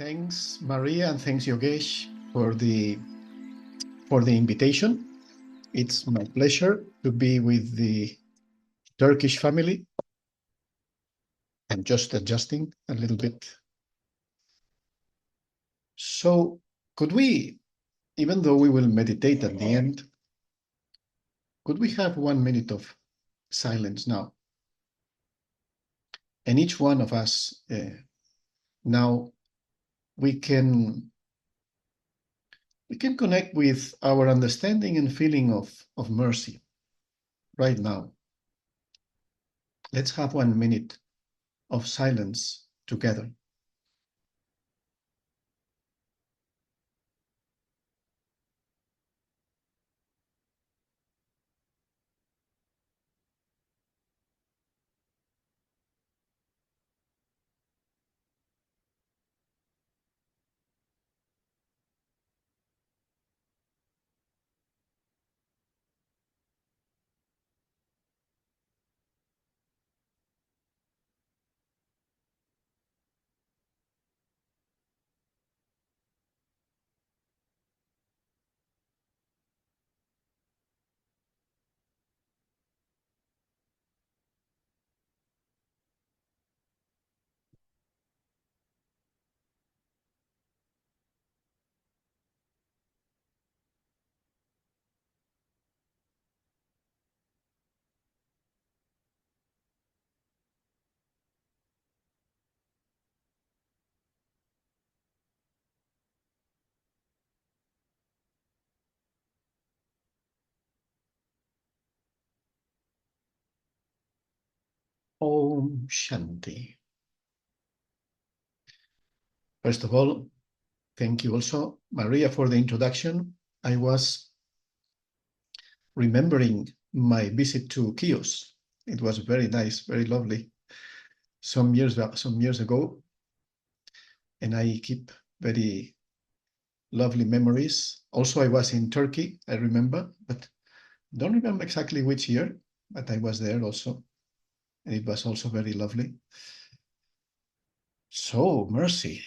Thanks, Maria, and thanks, Yogesh, for the invitation. It's my pleasure to be with the Turkish family. I'm just adjusting a little bit. So, could we, even though we will meditate at the end, could we have 1 minute of silence now? And each one of us now we can connect with our understanding and feeling of mercy right now. Let's have 1 minute of silence together. Om Shanti. First of all, thank you also, Maria, for the introduction. I was remembering my visit to Chios. It was very nice, very lovely, some years ago, and I keep very lovely memories. Also, I was in Turkey, I remember, but don't remember exactly which year, but I was there also, and it was also very lovely. So, mercy.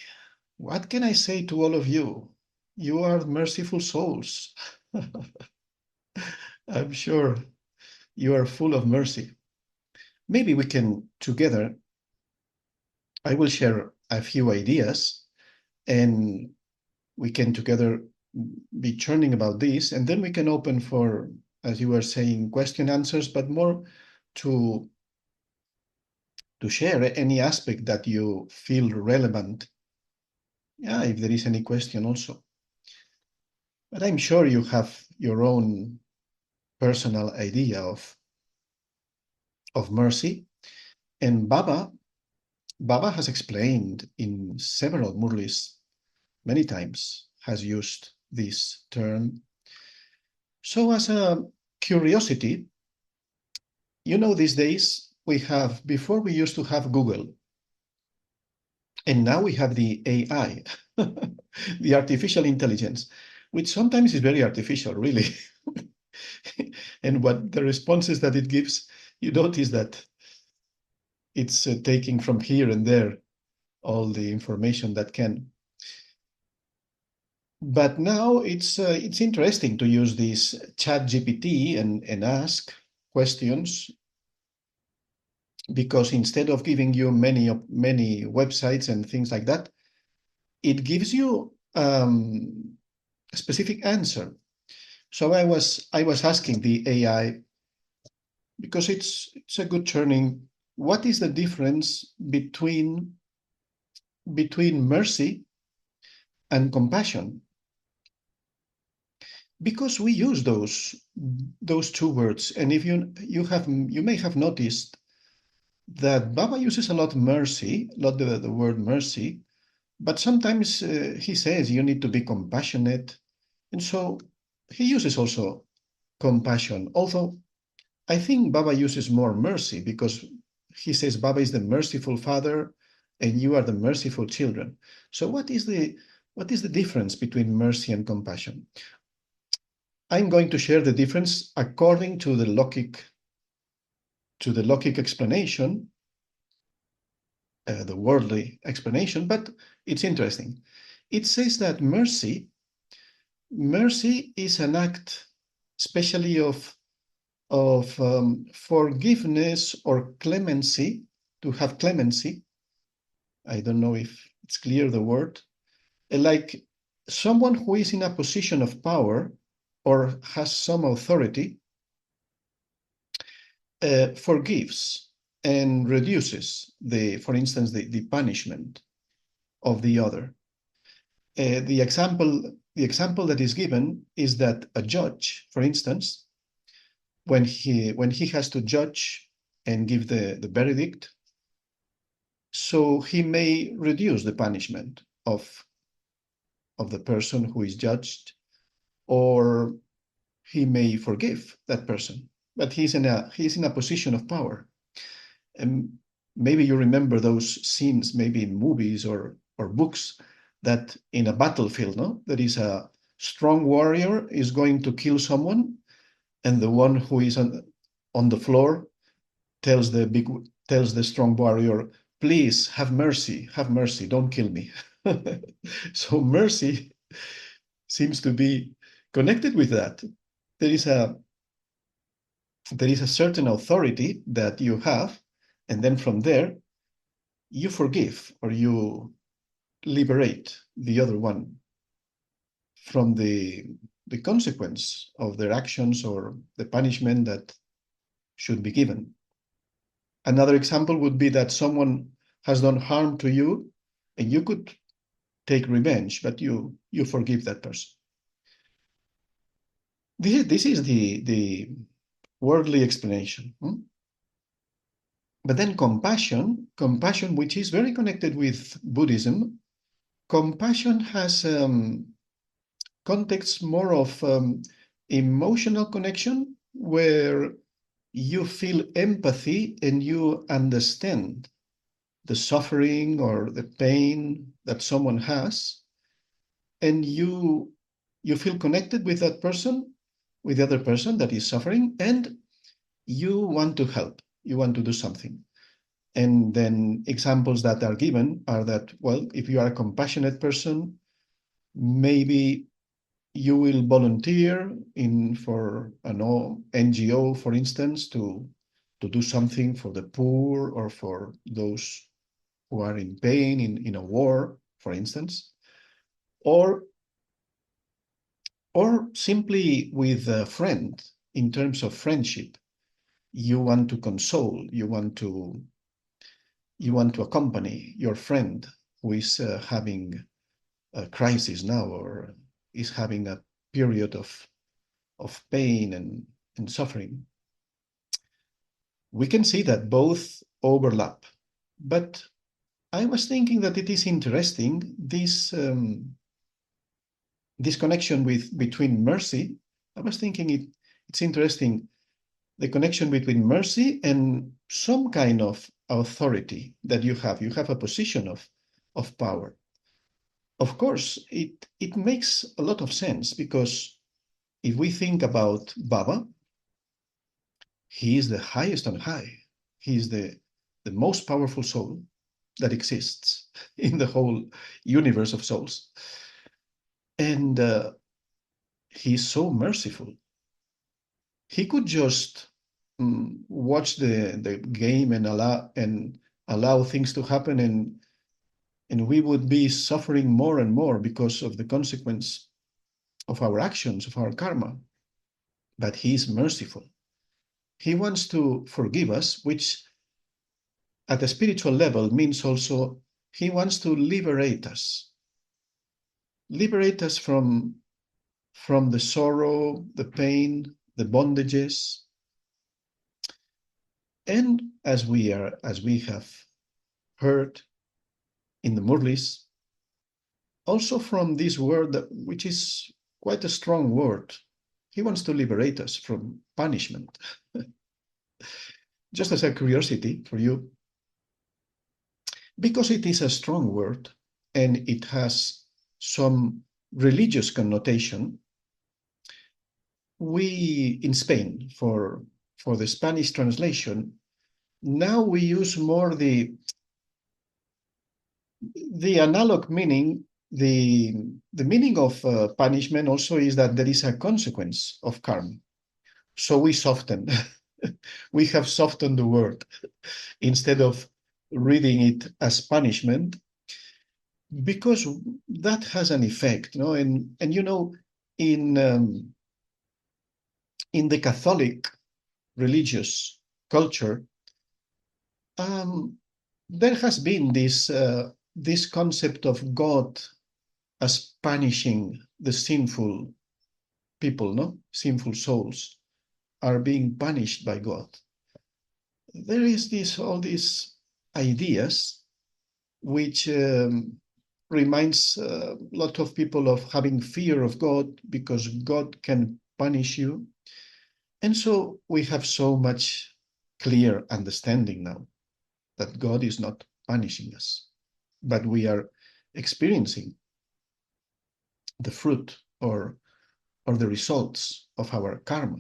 What can I say to all of you? You are merciful souls. I'm sure you are full of mercy. Maybe we can together, I will share a few ideas and we can together be churning about this, and then we can open for, as you were saying, question answers, but more to share any aspect that you feel relevant. Yeah, if there is any question also. But I'm sure you have your own personal idea of mercy. And Baba has explained in several Murlis many times, has used this term. So as a curiosity, these days we have, before we used to have Google, and now we have the AI, the artificial intelligence, which sometimes is very artificial, really. And what the responses that it gives, you notice that it's taking from here and there all the information that can. But now it's interesting to use this ChatGPT and ask questions, because instead of giving you many websites and things like that, it gives you a specific answer. So I was asking the AI, because it's a good turning. What is the difference between mercy and compassion? Because we use those two words, and if you may have noticed that Baba uses a lot mercy, a lot the word mercy, but sometimes he says you need to be compassionate, and so he uses also compassion. Although I think Baba uses more mercy, because he says Baba is the merciful father and you are the merciful children. So what is the difference between mercy and compassion? I'm going to share the difference according to the Lokic explanation. the worldly explanation, but it's interesting. It says that mercy is an act, especially of forgiveness or clemency, to have clemency. I don't know if it's clear the word. Like someone who is in a position of power or has some authority forgives and reduces for instance, the punishment of the other. The example that is given is that a judge, for instance, when he has to judge and give the verdict, so he may reduce the punishment of the person who is judged, or he may forgive that person, but he's in a position of power. And maybe you remember those scenes, maybe in movies or books, that in a battlefield, no, there is a strong warrior is going to kill someone, and the one who is on the floor tells the strong warrior, please have mercy, don't kill me. So mercy seems to be connected with that. There is a certain authority that you have, and then from there you forgive or you liberate the other one from the consequence of their actions or the punishment that should be given. Another example would be that someone has done harm to you and you could take revenge, but you forgive that person. This is the worldly explanation. But then compassion, which is very connected with Buddhism, compassion has context more of emotional connection, where you feel empathy and you understand the suffering or the pain that someone has, and you feel connected with that person, with the other person that is suffering, and you want to help, you want to do something. And then examples that are given are that, well, if you are a compassionate person, maybe you will volunteer for an NGO, for instance, to do something for the poor or for those who are in pain in a war, for instance, or simply with a friend. In terms of friendship, you want to console, you want to accompany your friend who is having a crisis now, or is having a period of pain and suffering. We can see that both overlap, but I was thinking that it is interesting, this connection between mercy. I was thinking it's interesting, the connection between mercy and some kind of authority that you have. You have a position of power. Of course, it makes a lot of sense, because if we think about Baba, he is the highest on high. He is the most powerful soul that exists in the whole universe of souls. And he's so merciful. He could just watch the game and allow things to happen, and we would be suffering more and more because of the consequence of our actions, of our karma. But he is merciful. He wants to forgive us, which at a spiritual level means also he wants to liberate us from the sorrow, the pain, the bondages. And as we have heard in the Murlis, also from this word, which is quite a strong word, he wants to liberate us from punishment. Just as a curiosity for you, because it is a strong word and it has some religious connotation, we in Spain, for the Spanish translation, now we use more the the analog meaning, the meaning of punishment also is that there is a consequence of karma. So we soften, we have softened the word instead of reading it as punishment, because that has an effect, no? And you know, in the Catholic religious culture, there has been this concept of God as punishing the sinful people, no? Sinful souls are being punished by God. There is all these ideas which reminds a lot of people of having fear of God because God can punish you. And so we have so much clear understanding now that God is not punishing us, but we are experiencing the fruit or the results of our karma.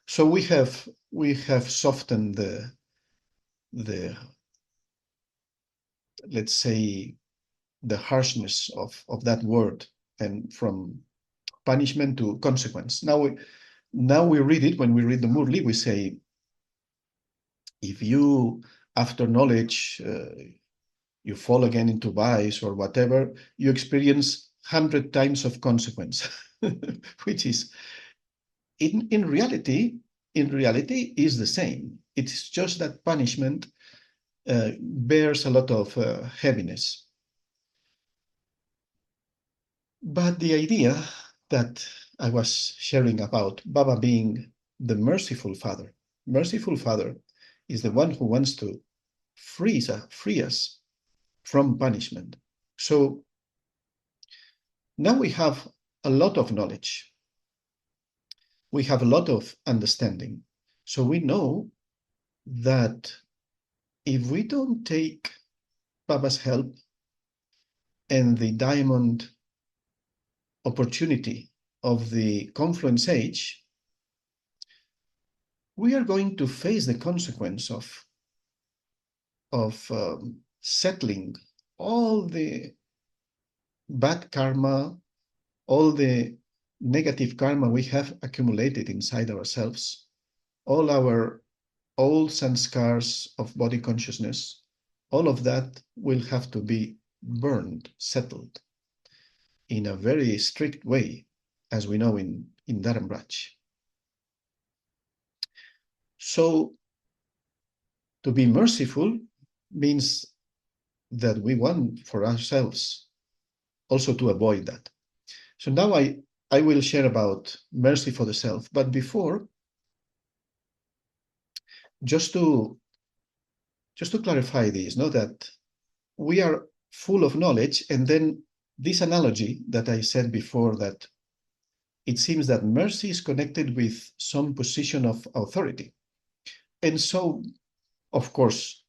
So we have softened the let's say the harshness of that word, and from punishment to consequence. Now we read it, when we read the Murli, we say, if you, after knowledge, you fall again into vice or whatever, you experience 100 times of consequence, which is, in reality is the same. It's just that punishment bears a lot of heaviness. But the idea that I was sharing about Baba being the merciful father is the one who wants to free us from punishment. So now we have a lot of knowledge. We have a lot of understanding. So we know that if we don't take Baba's help and the diamond opportunity of the confluence age, we are going to face the consequence of settling all the bad karma, all the negative karma we have accumulated inside ourselves, all our old sanskars of body consciousness, all of that will have to be burned, settled in a very strict way, as we know in Dharam Raj. So to be merciful means that we want for ourselves also to avoid that. So now I will share about mercy for the self. But before, just to clarify this, no, that we are full of knowledge, and then this analogy that I said before, that it seems that mercy is connected with some position of authority. And so, of course,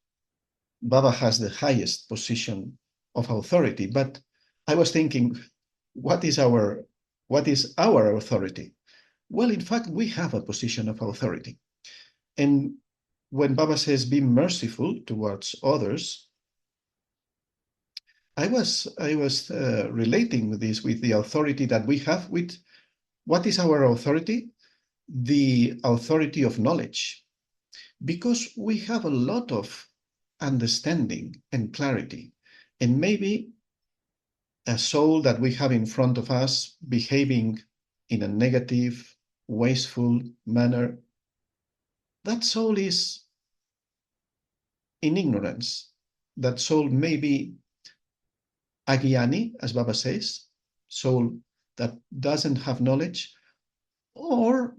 Baba has the highest position of authority, but I was thinking, what is our authority? Well, in fact, we have a position of authority. And when Baba says, be merciful towards others, I was relating this with the authority that we have. With what is our authority? The authority of knowledge, because we have a lot of understanding and clarity, and maybe a soul that we have in front of us behaving in a negative, wasteful manner, that soul is in ignorance. That soul may be agyani, as Baba says, soul that doesn't have knowledge, or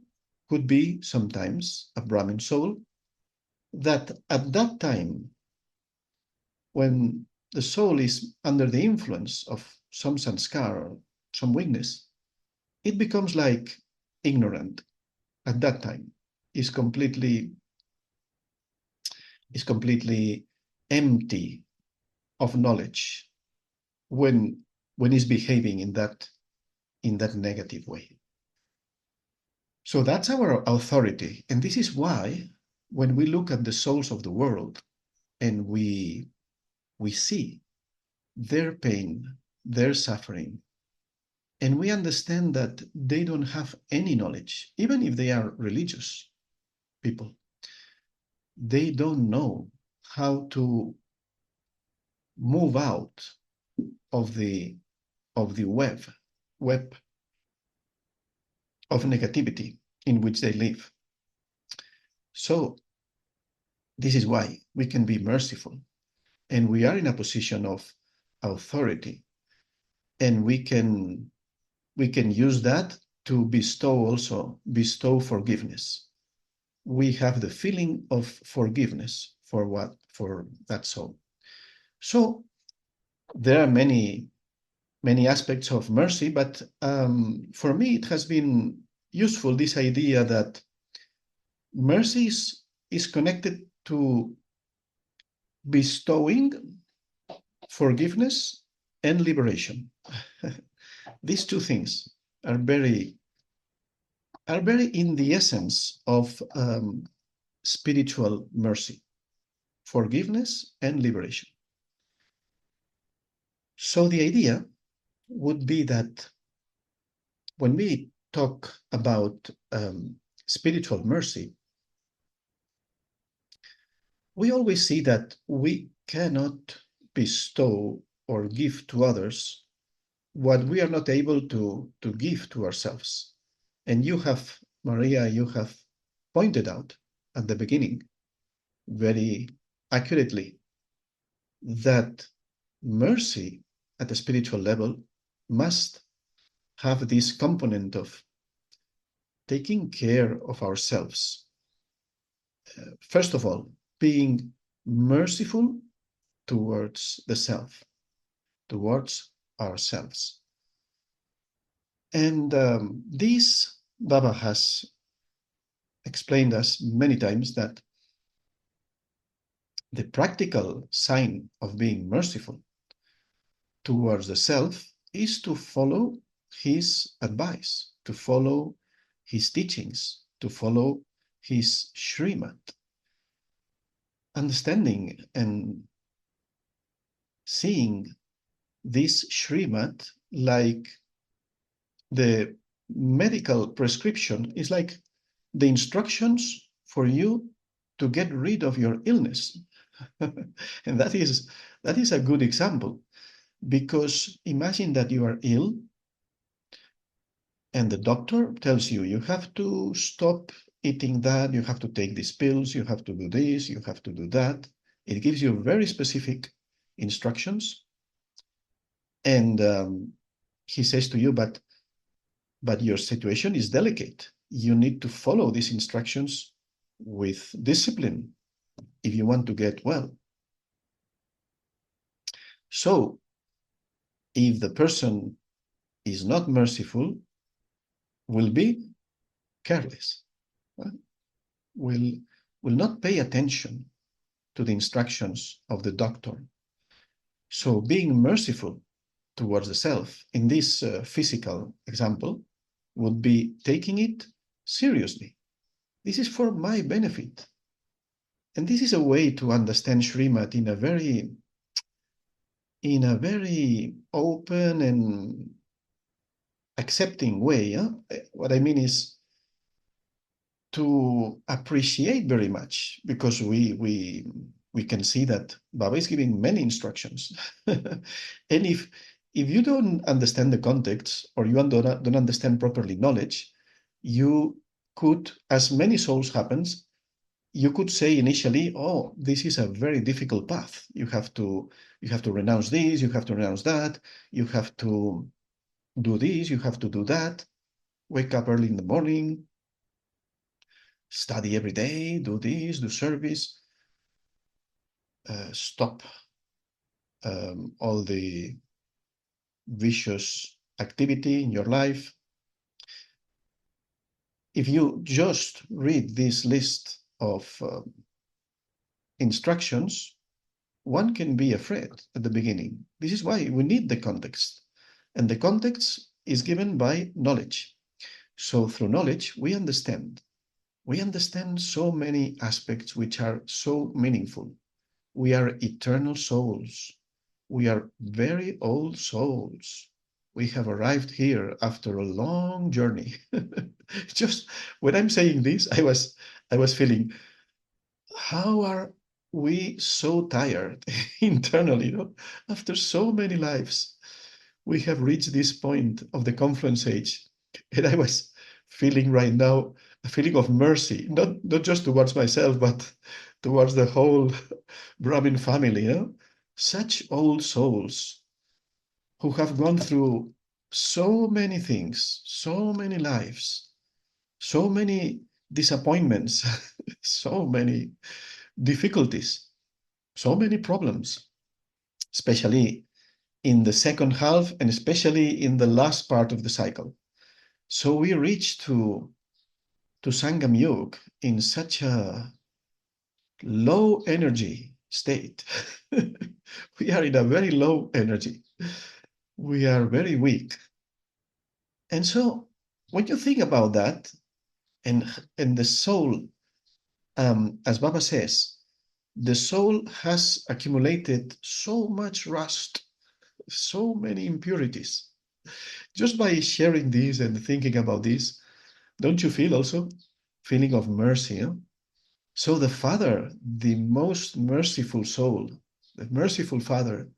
could be sometimes a Brahmin soul that at that time, when the soul is under the influence of some sanskar or some weakness, it becomes like ignorant at that time, is completely empty of knowledge when it's behaving in that negative way. So that's our authority. And this is why when we look at the souls of the world and we see their pain, their suffering. And we understand that they don't have any knowledge, even if they are religious people. They don't know how to move out of the web of negativity in which they live. So this is why we can be merciful, and we are in a position of authority, and we can use that to bestow forgiveness. We have the feeling of forgiveness for that soul. So there are many aspects of mercy, but for me it has been useful, this idea that mercy is connected to bestowing forgiveness and liberation. These two things are very in the essence of spiritual mercy: forgiveness and liberation. So the idea would be that when we talk about spiritual mercy, we always see that we cannot bestow or give to others what we are not able to give to ourselves. And you have, Maria, you have pointed out at the beginning very accurately that mercy at the spiritual level must have this component of taking care of ourselves. First of all, being merciful towards the self, towards ourselves. And this, Baba has explained us many times that the practical sign of being merciful towards the self is to follow his advice, to follow his teachings, to follow his Srimad. Understanding and seeing this Srimad like the medical prescription is like the instructions for you to get rid of your illness. And that is a good example, because imagine that you are ill and the doctor tells you, you have to stop eating that, you have to take these pills, you have to do this, you have to do that. It gives you very specific instructions. And he says to you, but your situation is delicate. You need to follow these instructions with discipline if you want to get well. So if the person is not merciful, will be careless, right? will not pay attention to the instructions of the doctor. So being merciful towards the self in this physical example would be taking it seriously. This is for my benefit. And this is a way to understand Srimad in a very open and accepting way. What I mean is to appreciate very much, because we can see that Baba is giving many instructions. And if you don't understand the context, or you don't understand properly knowledge, you could, as many souls happens, you could say initially, oh, this is a very difficult path. You have to renounce this, you have to renounce that, you have to do this, you have to do that, wake up early in the morning, study every day, do this, do service, stop all the vicious activity in your life. If you just read this list of instructions, one can be afraid at the beginning. This is why we need the context. And the context is given by knowledge. So through knowledge, we understand. We understand so many aspects which are so meaningful. We are eternal souls. we are very old souls. We have arrived here after a long journey. Just when I'm saying this, I was feeling, how are we so tired internally, after so many lives? We have reached this point of the confluence age. And I was feeling right now a feeling of mercy, not just towards myself, but towards the whole Brahmin family. Such old souls who have gone through so many things, so many lives, so many disappointments, so many difficulties, so many problems, especially in the second half and especially in the last part of the cycle. So we reach to Sangam Yug in such a low energy state. We are in a very low energy. We are very weak. And so when you think about that, and the soul, as Baba says, the soul has accumulated so much rust, so many impurities. Just by sharing this and thinking about this, don't you feel also feeling of mercy? So the Father, the most merciful soul, the merciful Father,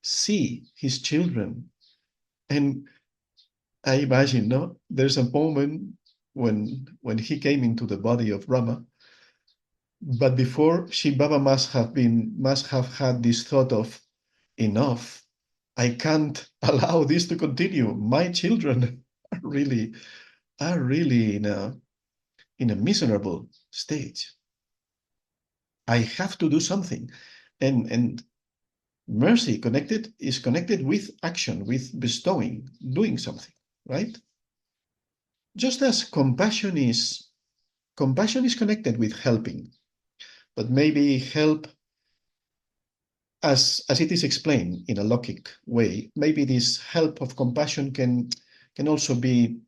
see his children. And I imagine, no, there's a moment when he came into the body of Brahma, but before Shiv Baba must have had this thought of, enough. I can't allow this to continue. My children are really in a miserable stage. I have to do something. And mercy is connected with action, with bestowing, doing something, right? Just as compassion is connected with helping, but maybe help, as it is explained in a logic way, maybe this help of compassion can also be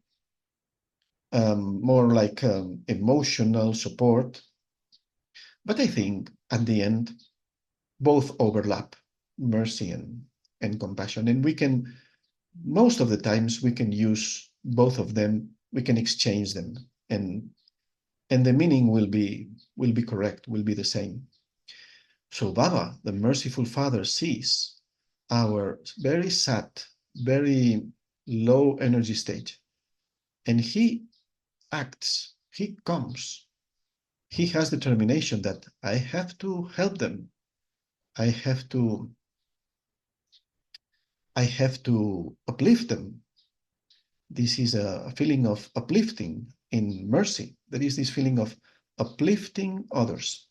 more like emotional support. But I think at the end, both overlap, mercy and compassion. And most of the times, we can use both of them, we can exchange them, and the meaning will be correct, will be the same. So Baba, the merciful Father, sees our very sad, very low energy state, and he acts, he comes. He has determination that I have to help them. I have to uplift them. This is a feeling of uplifting in mercy. There is this feeling of uplifting others.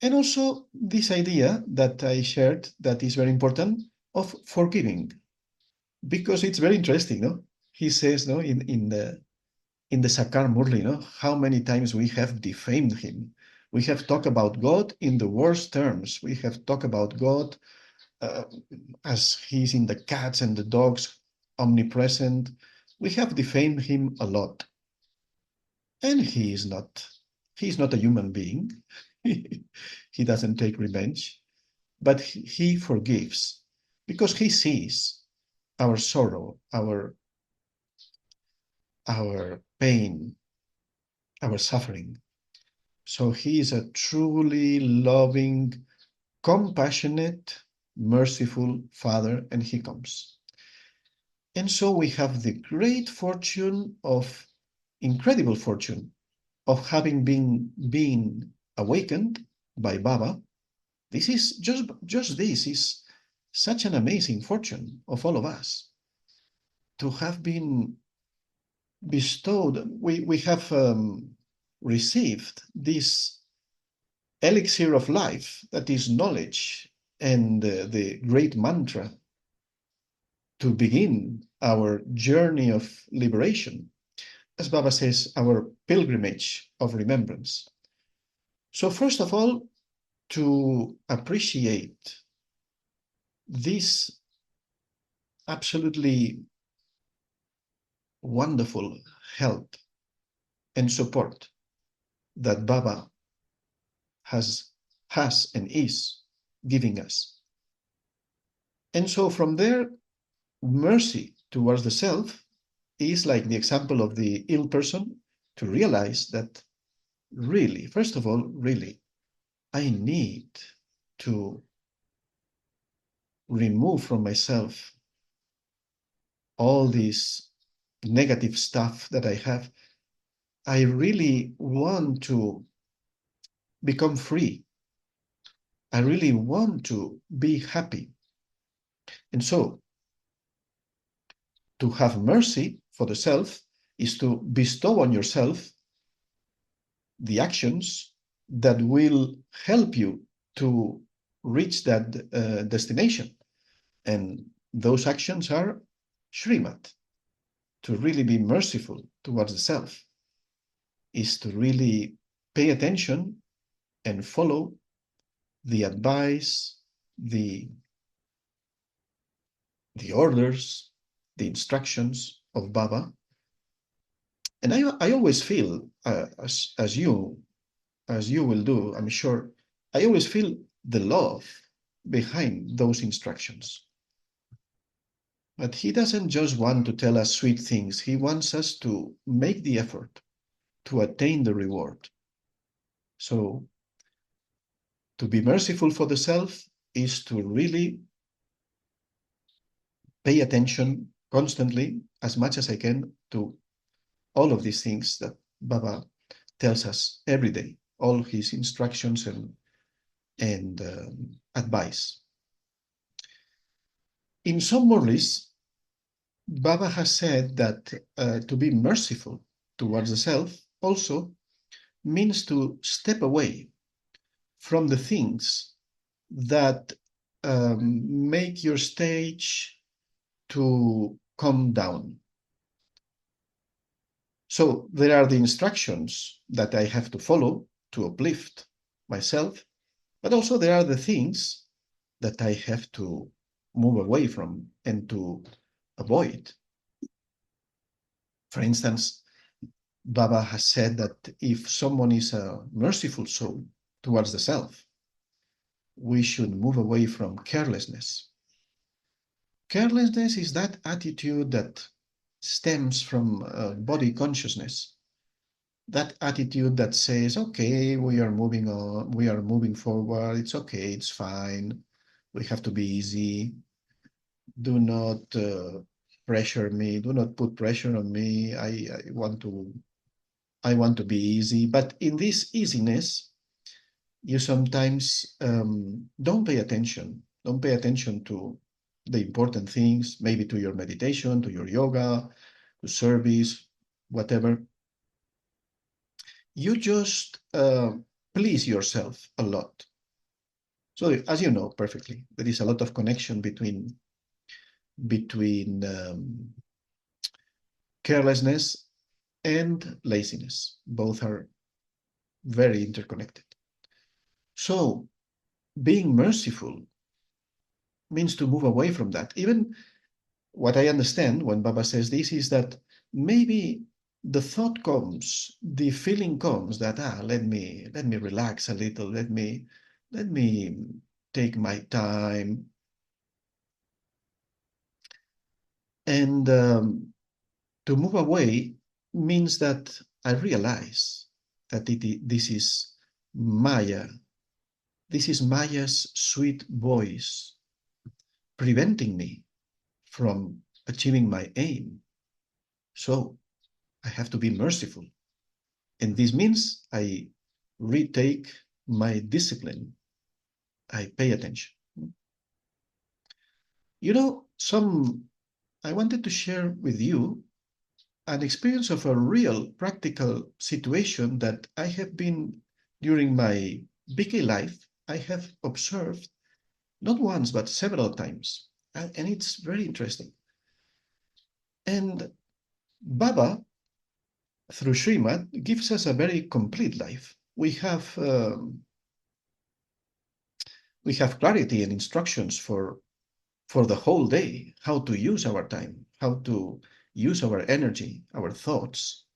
And also this idea that I shared that is very important of forgiving, because it's very interesting, no? He says, no, in the Sakar Murli, no, how many times we have defamed him. We have talked about God in the worst terms. We have talked about God as he's in the cats and the dogs, omnipresent. We have defamed him a lot. And he's not a human being. He doesn't take revenge, but he forgives because he sees our sorrow, our pain, our suffering. So he is a truly loving, compassionate, merciful Father, and he comes. And so we have the great fortune of, incredible fortune of having been awakened by Baba. This is just this is such an amazing fortune of all of us to have been bestowed. We have received this elixir of life that is knowledge and the great mantra to begin our journey of liberation. As Baba says, our pilgrimage of remembrance. So first of all, to appreciate this absolutely wonderful help and support that Baba has and is giving us. And so from there, mercy towards the self is like the example of the ill person, to realize that really, first of all, really, I need to remove from myself all this negative stuff that I have. I really want to become free. I really want to be happy. And so to have mercy for the self is to bestow on yourself the actions that will help you to reach that destination. And those actions are Shrimat. To really be merciful towards the self is to really pay attention and follow the advice, the orders, the instructions of Baba. And I always feel, as you will do, I'm sure, I always feel the love behind those instructions. But he doesn't just want to tell us sweet things. He wants us to make the effort to attain the reward. So to be merciful for the self is to really pay attention constantly, as much as I can, to all of these things that Baba tells us every day, all his instructions and advice. In some Murlis, Baba has said that to be merciful towards the self also means to step away from the things that make your stage to come down. So there are the instructions that I have to follow to uplift myself, but also there are the things that I have to move away from and to avoid. For instance, Baba has said that if someone is a merciful soul towards the self, we should move away from carelessness. Carelessness is that attitude that stems from body consciousness, that attitude that says, okay, we are moving on, we are moving forward, it's okay, it's fine, we have to be easy, do not pressure me, do not put pressure on me, I want to be easy. But in this easiness, you sometimes don't pay attention to the important things, maybe to your meditation, to your yoga, to service, whatever. You just please yourself a lot. So as you know perfectly, there is a lot of connection between carelessness and laziness. Both are very interconnected. So being merciful means to move away from that. Even what I understand when Baba says this is that maybe the thought comes, the feeling comes that let me relax a little, let me take my time, and to move away means that I realize that this is Maya. This is Maya's sweet voice preventing me from achieving my aim. So I have to be merciful. And this means I retake my discipline. I pay attention. You know, I wanted to share with you an experience of a real practical situation that I have been during my BK life. I have observed not once, but several times. And it's very interesting. And Baba, through Srimad, gives us a very complete life. We have clarity and instructions for the whole day, how to use our time, how to use our energy, our thoughts,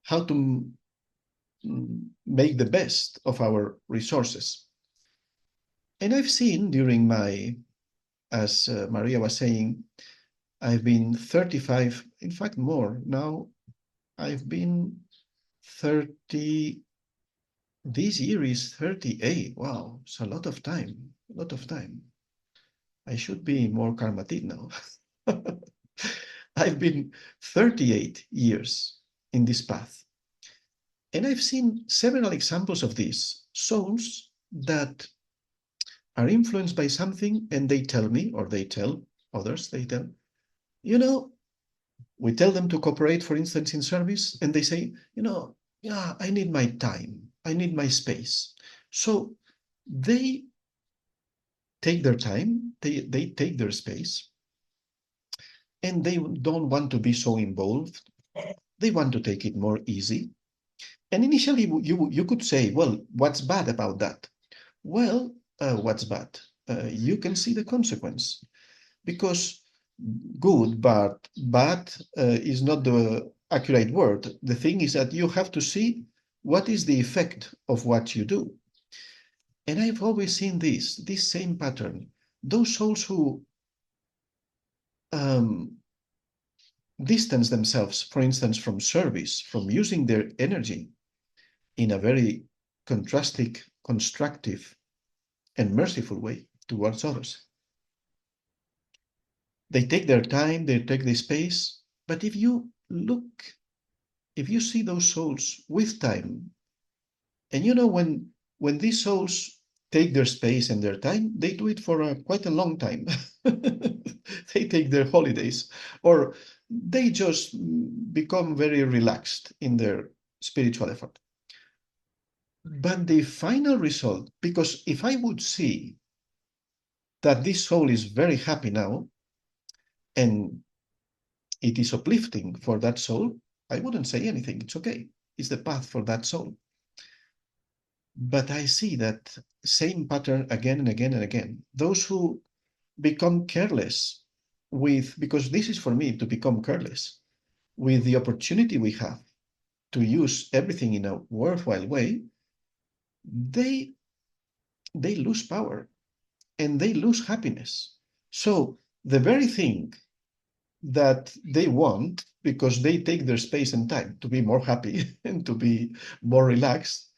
how to make the best of our resources. And I've seen during my, as Maria was saying, I've been 35, in fact, more. Now I've been 30, this year is 38. Wow, it's a lot of time, a lot of time. I should be more karmatic now. I've been 38 years in this path. And I've seen several examples of this. Souls that are influenced by something and they tell me, or they tell others, they tell, you know, we tell them to cooperate, for instance, in service, and they say, yeah, I need my time, I need my space. So they take their time, they take their space, and they don't want to be so involved. They want to take it more easy. And initially, you could say, well, what's bad about that? Well, what's bad? You can see the consequence because good, but bad is not the accurate word. The thing is that you have to see what is the effect of what you do. And I've always seen this same pattern. Those souls who um, distance themselves, for instance, from service, from using their energy in a very contrastic, constructive, and merciful way towards others. They take their time, they take the space, but if you look, if you see those souls with time, and when these souls take their space and their time, they do it for quite a long time. They take their holidays, or they just become very relaxed in their spiritual effort. But the final result, because if I would see that this soul is very happy now, and it is uplifting for that soul, I wouldn't say anything. It's okay. It's the path for that soul. But I see that same pattern again and again and again. Those who become careless with, because this is for me to become careless with the opportunity we have to use everything in a worthwhile way, they lose power and they lose happiness. So the very thing that they want, because they take their space and time to be more happy and to be more relaxed.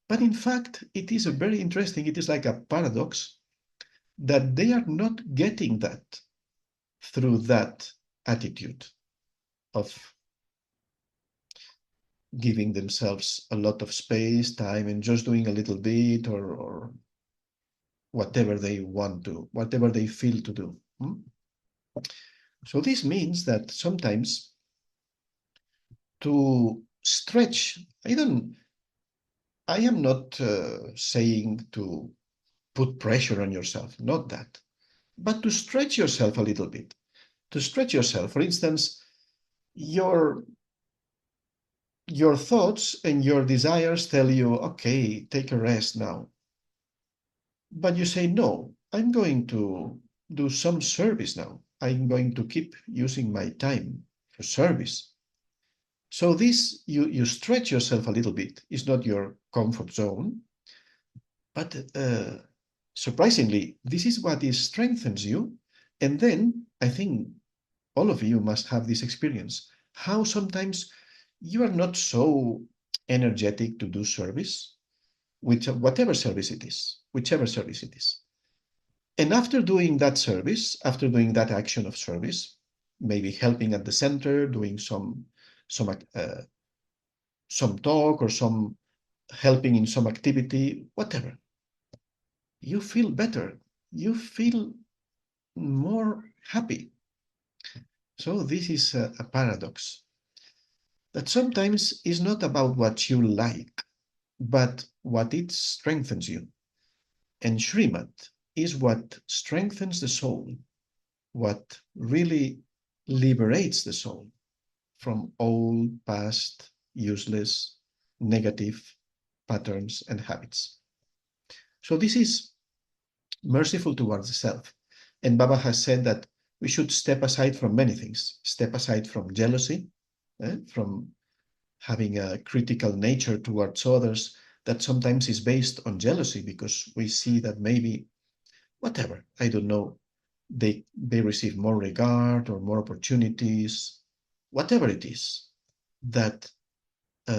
But in fact, it is a very interesting, it is like a paradox that they are not getting that through that attitude of giving themselves a lot of space, time, and just doing a little bit or whatever they want to, whatever they feel to do. So this means that sometimes to stretch, I am not saying to put pressure on yourself, not that, but to stretch yourself a little bit. To stretch yourself, for instance, your thoughts and your desires tell you, okay, take a rest now. But you say, no, I'm going to do some service now. I'm going to keep using my time for service. So this, you stretch yourself a little bit. It's not your comfort zone, but surprisingly, this is what strengthens you. And then I think all of you must have this experience, how sometimes you are not so energetic to do service, whatever service it is, whichever service it is. And after doing that service, after doing that action of service, maybe helping at the center, doing some talk or some helping in some activity, whatever, you feel better. You feel more happy. So this is a paradox that sometimes is not about what you like, but what it strengthens you. And Srimad is what strengthens the soul, what really liberates the soul from old, past, useless, negative patterns and habits. So this is merciful towards the self. And Baba has said that we should step aside from many things, step aside from jealousy, from having a critical nature towards others that sometimes is based on jealousy, because we see that maybe whatever, I don't know, they receive more regard or more opportunities, whatever it is that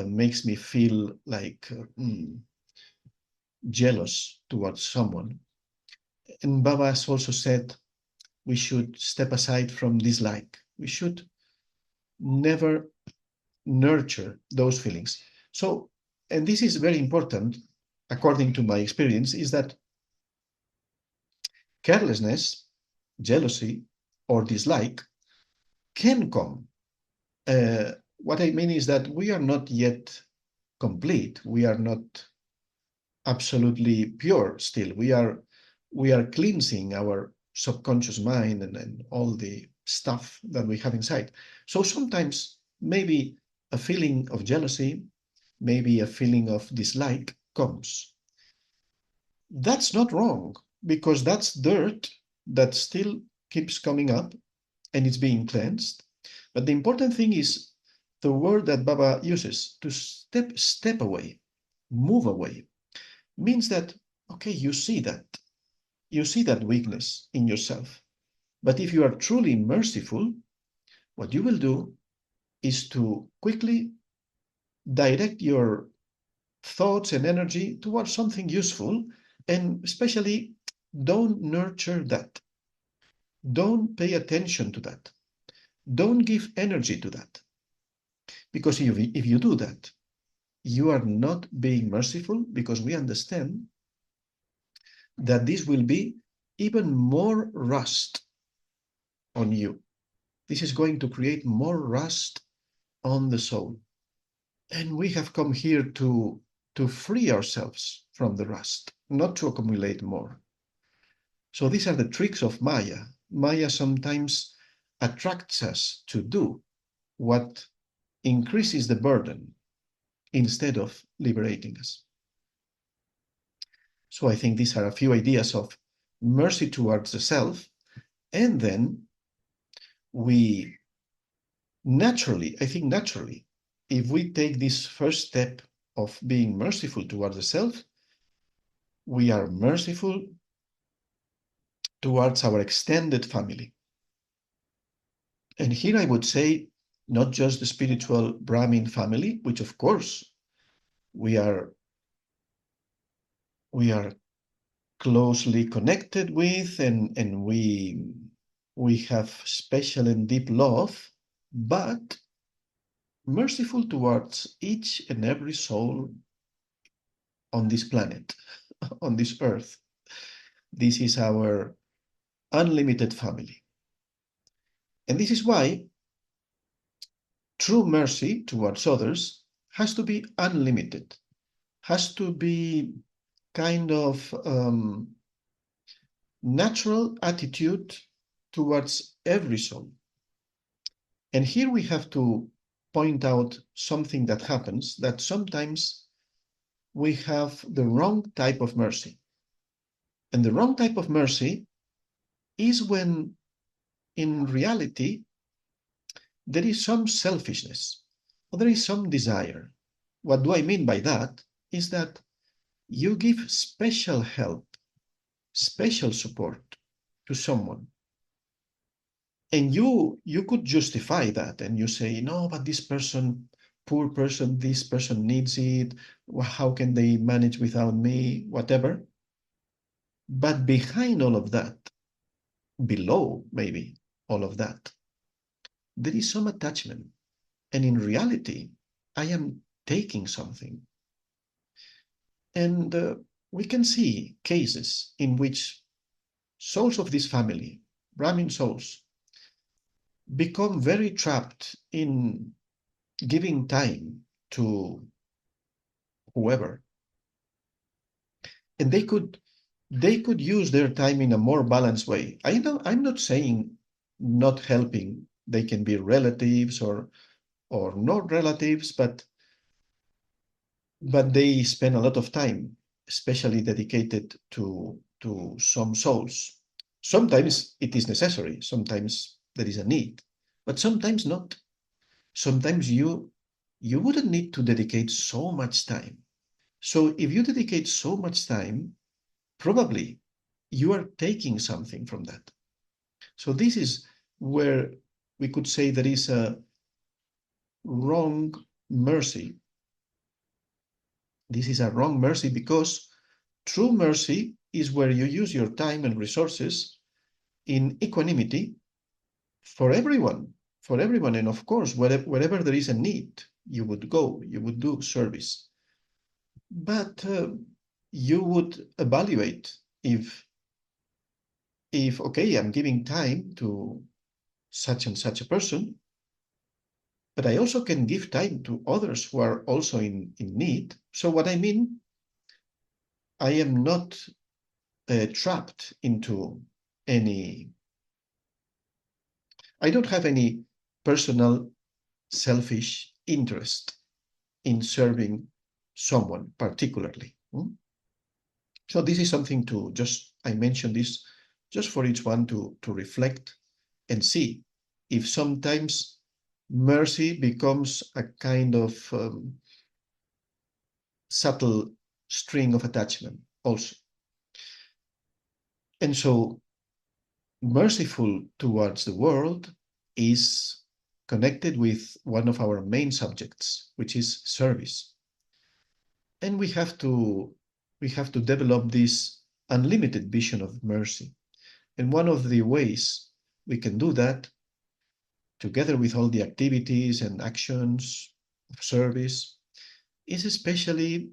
makes me feel like jealous towards someone. And Baba has also said we should step aside from dislike. We should never nurture those feelings. So, and this is very important, according to my experience, is that carelessness, jealousy, or dislike can come. What I mean is that we are not yet complete. We are not absolutely pure still. We are cleansing our subconscious mind and all the stuff that we have inside. So sometimes maybe a feeling of jealousy, maybe a feeling of dislike comes. That's not wrong because that's dirt that still keeps coming up and it's being cleansed. But the important thing is the word that Baba uses to step away, move away, means that, okay, you see that weakness in yourself. But if you are truly merciful, what you will do is to quickly direct your thoughts and energy towards something useful, and especially don't nurture that. Don't pay attention to that. Don't give energy to that. Because if you do that, you are not being merciful, because we understand that this will be even more rust on you. This is going to create more rust on the soul. And we have come here to free ourselves from the rust, not to accumulate more. So these are the tricks of Maya. Maya sometimes attracts us to do what increases the burden instead of liberating us. So I think these are a few ideas of mercy towards the self. And then we naturally, I think naturally, if we take this first step of being merciful towards the self, we are merciful towards our extended family. And here I would say, not just the spiritual Brahmin family, which of course we are closely connected with, and we have special and deep love, but merciful towards each and every soul on this planet, on this earth. This is our unlimited family. And this is why true mercy towards others has to be unlimited, has to be kind of natural attitude towards every soul. And here we have to point out something that happens, that sometimes we have the wrong type of mercy. And the wrong type of mercy is when in reality there is some selfishness or there is some desire. What do I mean by that? Is that you give special help, special support to someone. And you could justify that and you say, no, but this person, poor person, this person needs it. How can they manage without me? Whatever. But behind all of that, below maybe all of that, there is some attachment. And in reality, I am taking something. And we can see cases in which souls of this family, Brahmin souls, become very trapped in giving time to whoever. And they could use their time in a more balanced way. I'm not saying not helping. They can be relatives or not relatives, but they spend a lot of time, especially dedicated to some souls. Sometimes it is necessary, sometimes there is a need, but sometimes not. Sometimes you wouldn't need to dedicate so much time. So if you dedicate so much time, probably you are taking something from that. So this is where we could say there is a wrong mercy. This is a wrong mercy because true mercy is where you use your time and resources in equanimity for everyone, And of course, wherever there is a need, you would go, you would do service. But you would evaluate if, okay, I'm giving time to such and such a person, but I also can give time to others who are also in need. So what I mean, I am not trapped into any, I don't have any personal selfish interest in serving someone particularly. So this is something to just, I mentioned this just for each one to reflect and see if sometimes mercy becomes a kind of subtle string of attachment also. And so merciful towards the world is connected with one of our main subjects, which is service. And we have to develop this unlimited vision of mercy. And one of the ways we can do that, together with all the activities and actions of service, is especially,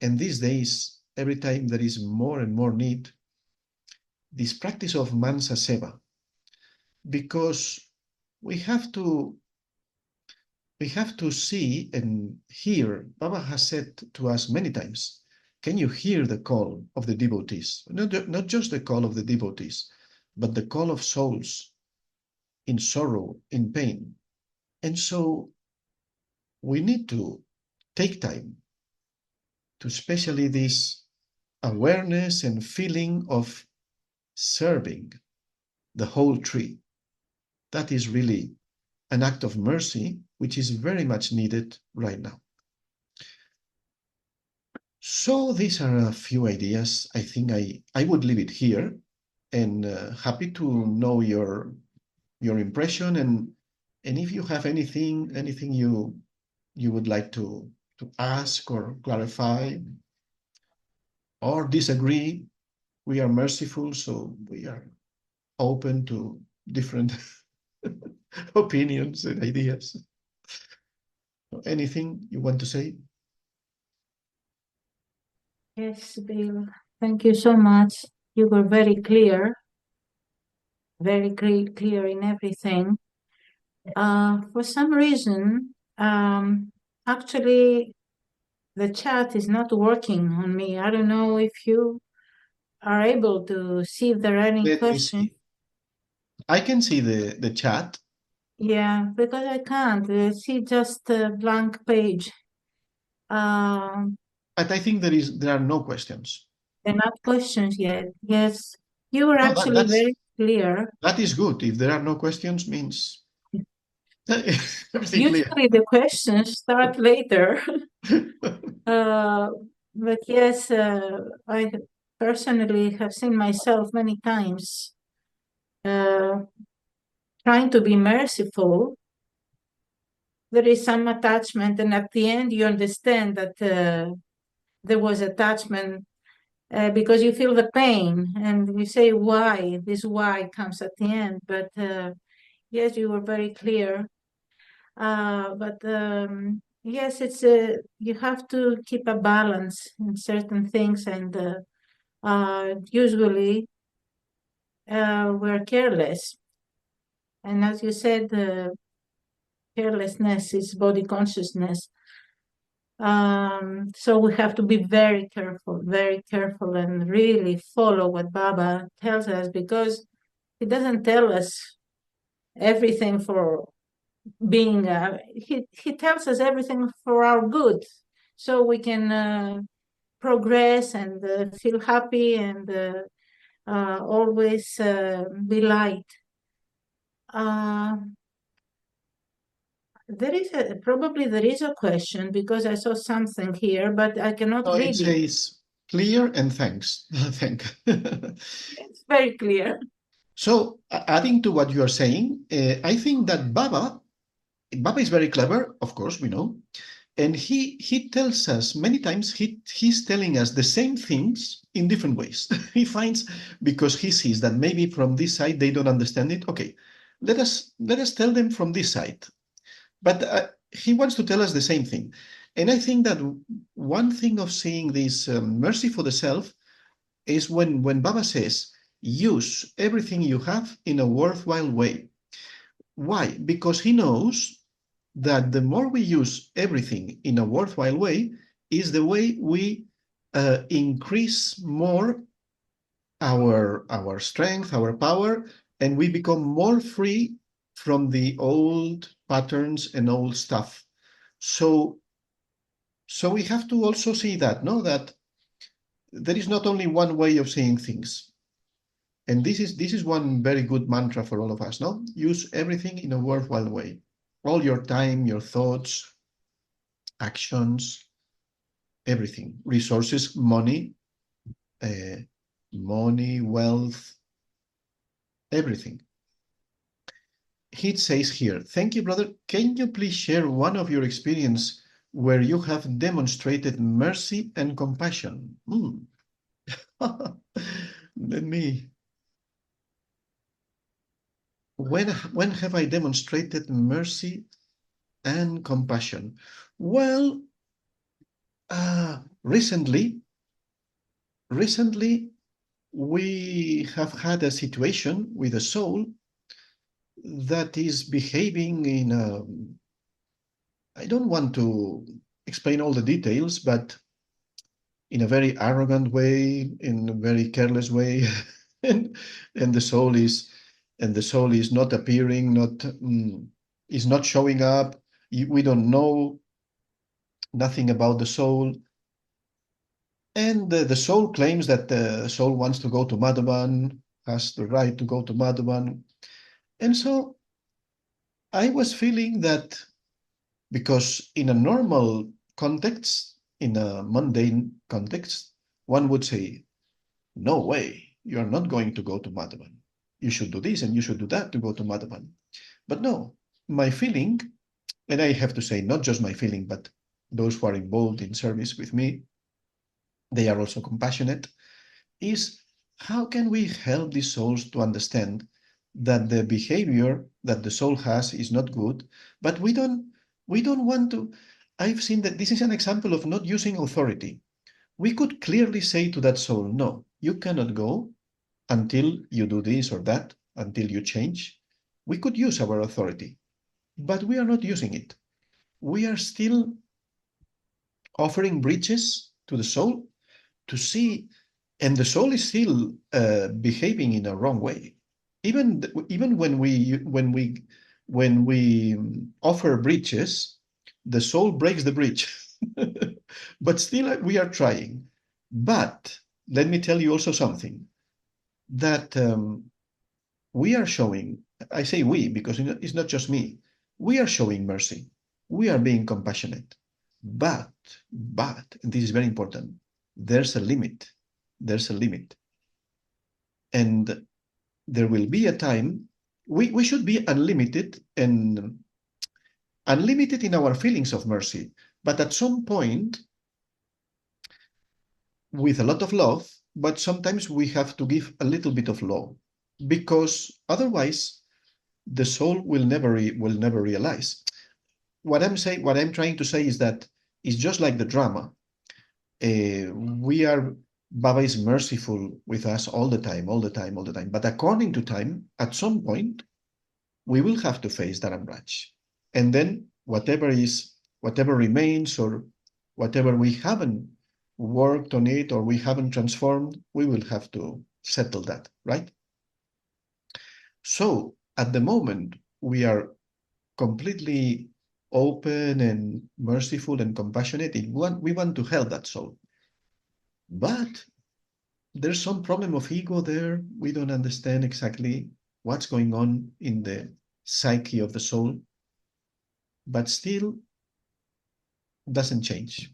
and these days, every time there is more and more need, this practice of mansa seva, because we have to see and hear. Baba has said to us many times, can you hear the call of the devotees? Not just the call of the devotees, but the call of souls in sorrow, in pain. And so we need to take time to especially this awareness and feeling of serving the whole tree. That is really an act of mercy, which is very much needed right now. So these are a few ideas. I think I would leave it here, and happy to know your impression, and if you have anything you would like to ask or clarify or disagree. We are merciful, so we are open to different opinions and ideas. Anything you want to say? Yes, Bill. Thank you so much. You were very clear, clear in everything. For some reason, actually, the chat is not working on me. I don't know if you are able to see if there are any Let me questions. see. I can see the chat. Yeah, because I can't see just a blank page. But I think there are no questions. There are not questions yet. Yes, you were No, actually very clear. that is good. If there are no questions, means everything clear. Usually the questions start later. But yes, I personally have seen myself many times trying to be merciful. There is some attachment, and at the end, you understand that there was attachment because you feel the pain, and you say why. This why comes at the end. But yes, you were very clear. But yes, it's you have to keep a balance in certain things, and usually we're careless. And as you said, carelessness is body consciousness. So we have to be very careful, and really follow what Baba tells us, because he doesn't tell us everything for being, he tells us everything for our good, so we can progress and feel happy and always be light. Probably there is a question, because I saw something here, but I cannot No, read it. Clear and thanks. Thank. It's very clear. So, adding to what you are saying, I think that Baba is very clever, of course, we know, and he tells us many times he's telling us the same things in different ways. He finds, because he sees that maybe from this side they don't understand it. Okay, let us tell them from this side. But he wants to tell us the same thing. And I think that one thing of seeing this mercy for the self is when Baba says, use everything you have in a worthwhile way. Why? Because he knows that the more we use everything in a worthwhile way is the way we increase more our strength, our power, and we become more free from the old patterns and old stuff. So we have to also see that, no, that there is not only one way of seeing things. And this is one very good mantra for all of us, no? Use everything in a worthwhile way. All your time, your thoughts, actions, everything, resources, uh, money, wealth, everything. He says here, thank you, brother. Can you please share one of your experience where you have demonstrated mercy and compassion? Let me. When have I demonstrated mercy and compassion? Well, recently, we have had a situation with a soul that is behaving in a, I don't want to explain all the details, but in a very arrogant way, in a very careless way, and the soul is not appearing, is not showing up. We don't know nothing about the soul. And the soul claims that the soul wants to go to Madhavan, has the right to go to Madhavan. And so I was feeling that, because in a normal context, in a mundane context, one would say, no way, you're not going to go to Madhavan. You should do this and you should do that to go to Madhavan. But no, my feeling, and I have to say, not just my feeling, but those who are involved in service with me, they are also compassionate, is how can we help these souls to understand that the behavior that the soul has is not good, but we don't want to. I've seen that this is an example of not using authority. We could clearly say to that soul, no, you cannot go until you do this or that, until you change. We could use our authority, but we are not using it. We are still offering bridges to the soul to see, and the soul is still behaving in a wrong way. Even when we offer bridges, the soul breaks the bridge. But still, we are trying. But let me tell you also something that we are showing. I say we because it's not just me. We are showing mercy. We are being compassionate. But, and this is very important, there's a limit. There's a limit. And there will be a time we should be unlimited and unlimited in our feelings of mercy. But at some point, with a lot of love, but sometimes we have to give a little bit of law, because otherwise the soul will never realize. What I'm trying to say is that it's just like the drama. Baba is merciful with us all the time, all the time, all the time. But according to time, at some point, we will have to face Dharam Raj. And then whatever remains, or whatever we haven't worked on it or we haven't transformed, we will have to settle that, right? So at the moment, we are completely open and merciful and compassionate. We want to help that soul. But there's some problem of ego there. We don't understand exactly what's going on in the psyche of the soul, but still doesn't change.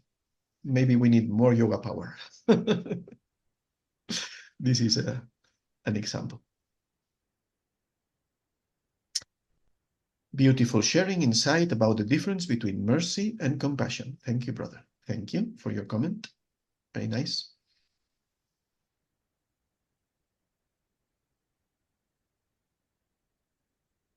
maybe we need more yoga power. This is an example. Beautiful sharing insight about the difference between mercy and compassion. Thank you, brother. Thank you for your comment. Very nice.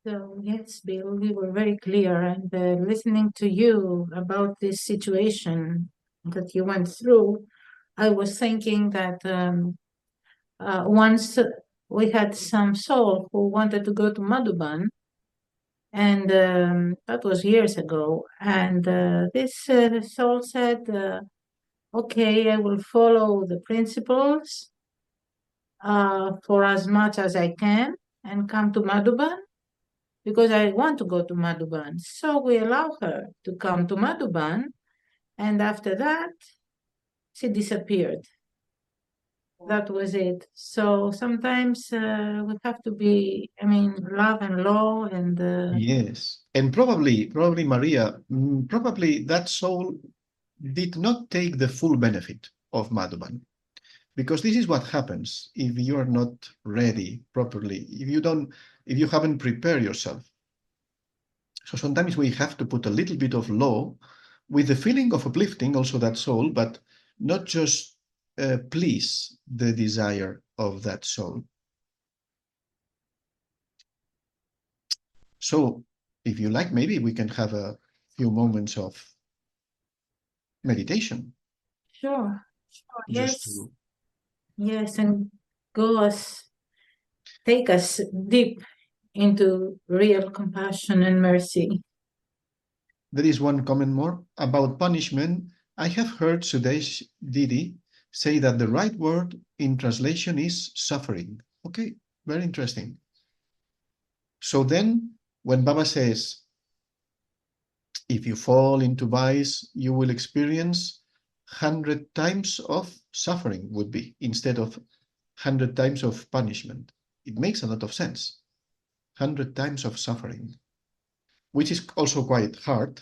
So yes, Bill, we were very clear, and listening to you about this situation that you went through, I was thinking that once we had some soul who wanted to go to Madhuban, and that was years ago. And this soul said, okay, I will follow the principles for as much as I can and come to Madhuban because I want to go to Madhuban. So we allow her to come to Madhuban, and after that, she disappeared. That was it. So sometimes we have to be, I mean, love and law and Yes, and probably Maria, probably that soul did not take the full benefit of Madhuban, because this is what happens if you are not ready properly, if you haven't prepared yourself. So sometimes we have to put a little bit of law with the feeling of uplifting also that soul, but not just please the desire of that soul. So if you like, maybe we can have a few moments of meditation. sure, Just yes, to... yes, and take us deep into real compassion and mercy. There is one comment more about punishment. I have heard Sudesh Didi say that the right word in translation is suffering. Okay, very interesting. So then when Baba says, if you fall into vice, you will experience 100 times of suffering would be instead of 100 times of punishment. It makes a lot of sense. 100 times of suffering, which is also quite hard.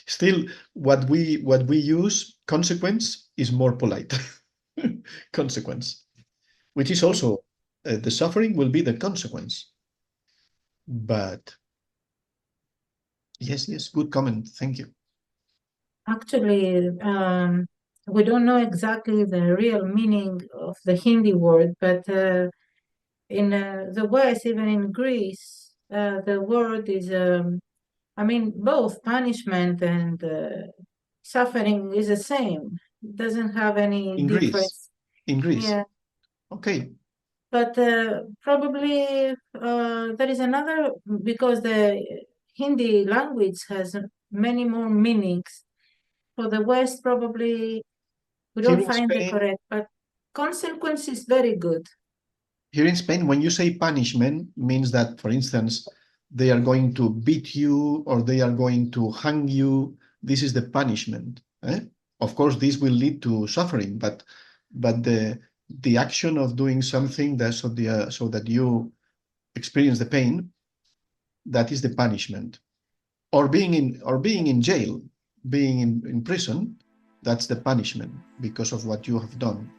Still, what we use, consequence, is more polite. Consequence, which is also the suffering will be the consequence. But yes, good comment. Thank you. Actually, we don't know exactly the real meaning of the Hindi word, but in the West, even in Greece, the word is, I mean, both punishment and suffering is the same. It doesn't have any In Greece. difference. In Greece. Yeah. Okay. But probably there is another, because the Hindi language has many more meanings. For the West, probably we Here don't in find the Spain, correct, but consequence is very good. here in Spain, when you say punishment, means that, for instance, they are going to beat you or they are going to hang you. This is the punishment. Of course, this will lead to suffering, but the action of doing something that so that you experience the pain, that is the punishment. Or being in jail, being in prison, that's the punishment because of what you have done.